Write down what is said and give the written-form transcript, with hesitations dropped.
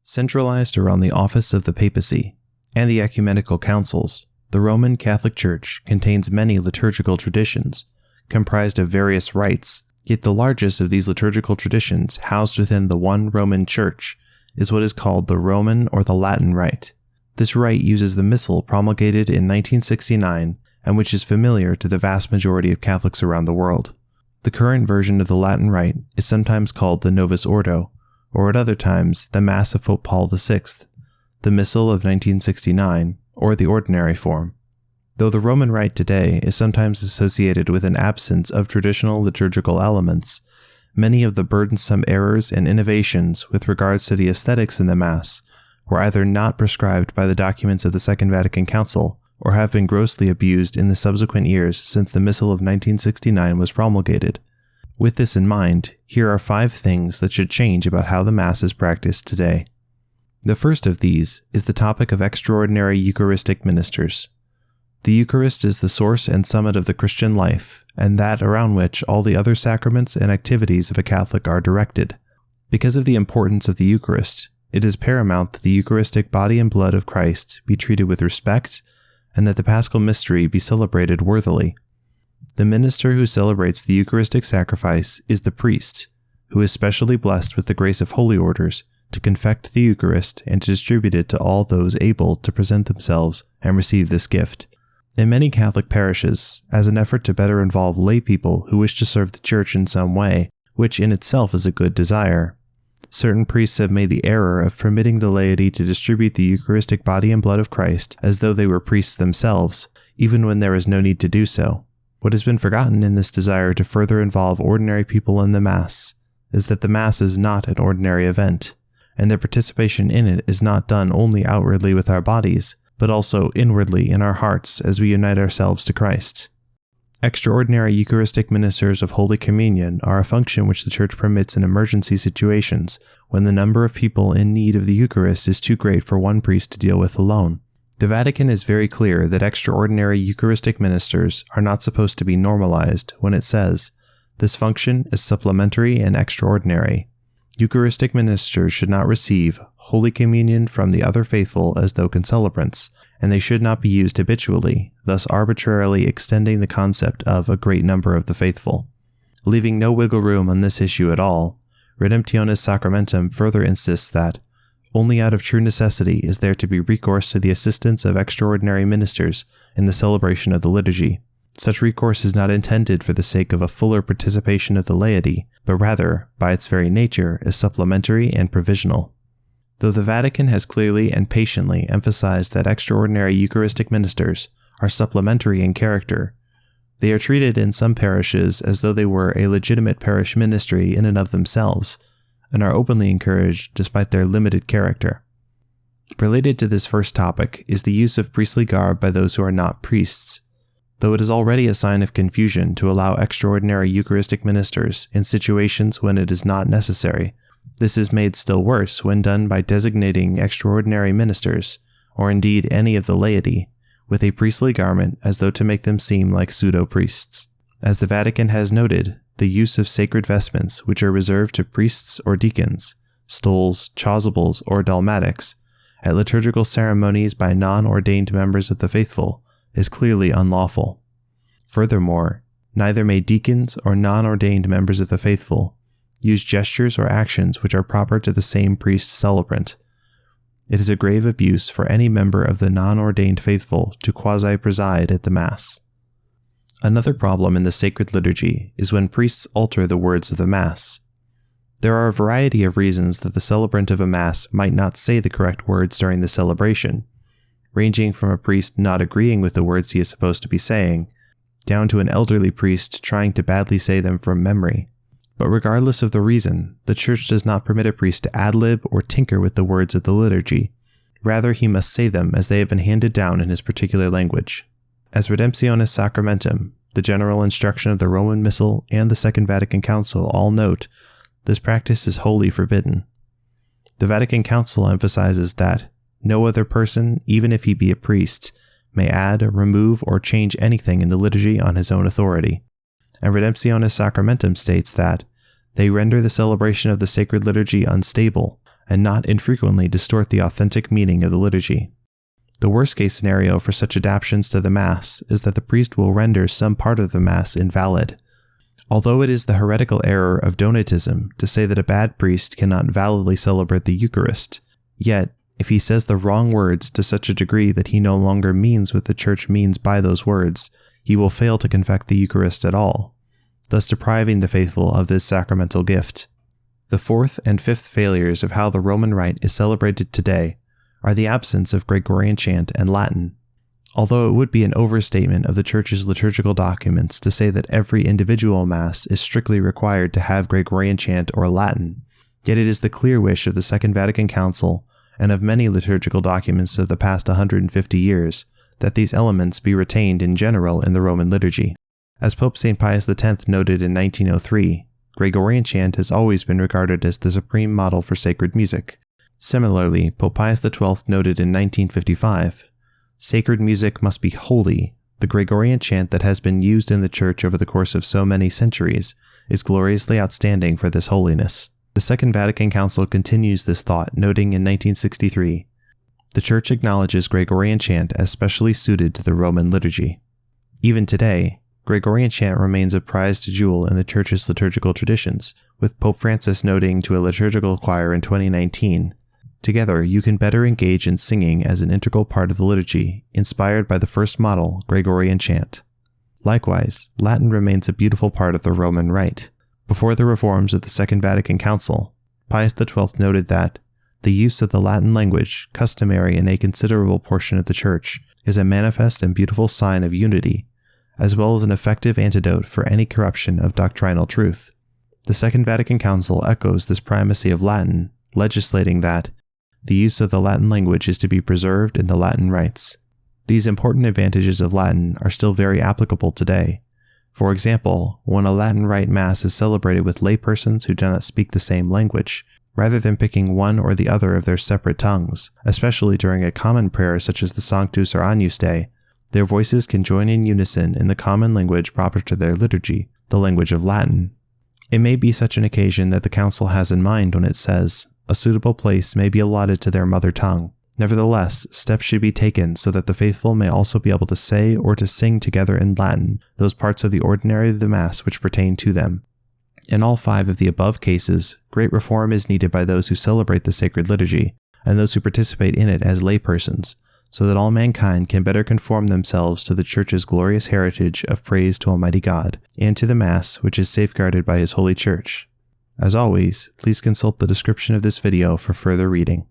Centralized around the office of the papacy and the ecumenical councils, the Roman Catholic Church contains many liturgical traditions, comprised of various rites, yet the largest of these liturgical traditions housed within the one Roman Church is what is called the Roman or the Latin Rite. This rite uses the Missal promulgated in 1969 and which is familiar to the vast majority of Catholics around the world. The current version of the Latin Rite is sometimes called the Novus Ordo, or at other times the Mass of Pope Paul VI, the Missal of 1969, or the ordinary form. Though the Roman Rite today is sometimes associated with an absence of traditional liturgical elements, many of the burdensome errors and innovations with regards to the aesthetics in the Mass were either not prescribed by the documents of the Second Vatican Council or have been grossly abused in the subsequent years since the Missal of 1969 was promulgated. With this in mind, here are 5 things that should change about how the Mass is practiced today. The first of these is the topic of extraordinary Eucharistic ministers. The Eucharist is the source and summit of the Christian life, and that around which all the other sacraments and activities of a Catholic are directed. Because of the importance of the Eucharist, it is paramount that the Eucharistic body and blood of Christ be treated with respect, and that the Paschal Mystery be celebrated worthily. The minister who celebrates the Eucharistic sacrifice is the priest, who is specially blessed with the grace of holy orders to confect the Eucharist and to distribute it to all those able to present themselves and receive this gift. In many Catholic parishes, as an effort to better involve lay people who wish to serve the Church in some way, which in itself is a good desire, certain priests have made the error of permitting the laity to distribute the Eucharistic body and blood of Christ as though they were priests themselves, even when there is no need to do so. What has been forgotten in this desire to further involve ordinary people in the Mass is that the Mass is not an ordinary event, and their participation in it is not done only outwardly with our bodies, but also inwardly in our hearts as we unite ourselves to Christ. Extraordinary Eucharistic ministers of Holy Communion are a function which the Church permits in emergency situations when the number of people in need of the Eucharist is too great for one priest to deal with alone. The Vatican is very clear that extraordinary Eucharistic ministers are not supposed to be normalized when it says, "This function is supplementary and extraordinary." Eucharistic ministers should not receive Holy Communion from the other faithful as though concelebrants, and they should not be used habitually, thus arbitrarily extending the concept of a great number of the faithful. Leaving no wiggle room on this issue at all, Redemptionis Sacramentum further insists that only out of true necessity is there to be recourse to the assistance of extraordinary ministers in the celebration of the liturgy. Such recourse is not intended for the sake of a fuller participation of the laity, but rather, by its very nature, is supplementary and provisional. Though the Vatican has clearly and patiently emphasized that extraordinary Eucharistic ministers are supplementary in character, they are treated in some parishes as though they were a legitimate parish ministry in and of themselves, and are openly encouraged despite their limited character. Related to this first topic is the use of priestly garb by those who are not priests. Though it is already a sign of confusion to allow extraordinary Eucharistic ministers in situations when it is not necessary, this is made still worse when done by designating extraordinary ministers, or indeed any of the laity, with a priestly garment as though to make them seem like pseudo-priests. As the Vatican has noted, the use of sacred vestments which are reserved to priests or deacons, stoles, chasubles, or dalmatics, at liturgical ceremonies by non-ordained members of the faithful, is clearly unlawful. Furthermore, neither may deacons or non-ordained members of the faithful use gestures or actions which are proper to the same priest celebrant. It is a grave abuse for any member of the non-ordained faithful to quasi-preside at the Mass. Another problem in the sacred liturgy is when priests alter the words of the Mass. There are a variety of reasons that the celebrant of a Mass might not say the correct words during the celebration, ranging from a priest not agreeing with the words he is supposed to be saying, down to an elderly priest trying to badly say them from memory. But regardless of the reason, the Church does not permit a priest to ad-lib or tinker with the words of the liturgy. Rather, he must say them as they have been handed down in his particular language. As Redemptionis Sacramentum, the general instruction of the Roman Missal, and the Second Vatican Council all note, this practice is wholly forbidden. The Vatican Council emphasizes that no other person, even if he be a priest, may add, remove, or change anything in the liturgy on his own authority. And Redemptionis Sacramentum states that they render the celebration of the sacred liturgy unstable, and not infrequently distort the authentic meaning of the liturgy. The worst-case scenario for such adaptations to the Mass is that the priest will render some part of the Mass invalid. Although it is the heretical error of Donatism to say that a bad priest cannot validly celebrate the Eucharist, yet, if he says the wrong words to such a degree that he no longer means what the Church means by those words, he will fail to confect the Eucharist at all, thus depriving the faithful of this sacramental gift. The fourth and fifth failures of how the Roman Rite is celebrated today are the absence of Gregorian chant and Latin. Although it would be an overstatement of the Church's liturgical documents to say that every individual Mass is strictly required to have Gregorian chant or Latin, yet it is the clear wish of the Second Vatican Council and of many liturgical documents of the past 150 years that these elements be retained in general in the Roman liturgy. As Pope St. Pius X noted in 1903, Gregorian chant has always been regarded as the supreme model for sacred music. Similarly, Pope Pius XII noted in 1955, "Sacred music must be holy. The Gregorian chant that has been used in the Church over the course of so many centuries is gloriously outstanding for this holiness." The Second Vatican Council continues this thought, noting in 1963, "The Church acknowledges Gregorian chant as specially suited to the Roman liturgy." Even today, Gregorian chant remains a prized jewel in the Church's liturgical traditions, with Pope Francis noting to a liturgical choir in 2019, "Together you can better engage in singing as an integral part of the liturgy, inspired by the first model, Gregorian chant." Likewise, Latin remains a beautiful part of the Roman Rite. Before the reforms of the Second Vatican Council, Pius XII noted that the use of the Latin language, customary in a considerable portion of the Church, is a manifest and beautiful sign of unity, as well as an effective antidote for any corruption of doctrinal truth. The Second Vatican Council echoes this primacy of Latin, legislating that the use of the Latin language is to be preserved in the Latin rites. These important advantages of Latin are still very applicable today. For example, when a Latin Rite Mass is celebrated with laypersons who do not speak the same language, rather than picking one or the other of their separate tongues, especially during a common prayer such as the Sanctus or Agnus Dei, their voices can join in unison in the common language proper to their liturgy, the language of Latin. It may be such an occasion that the Council has in mind when it says, "A suitable place may be allotted to their mother tongue." Nevertheless, steps should be taken so that the faithful may also be able to say or to sing together in Latin those parts of the ordinary of the Mass which pertain to them. In all 5 of the above cases, great reform is needed by those who celebrate the sacred liturgy, and those who participate in it as laypersons, so that all mankind can better conform themselves to the Church's glorious heritage of praise to Almighty God, and to the Mass which is safeguarded by His Holy Church. As always, please consult the description of this video for further reading.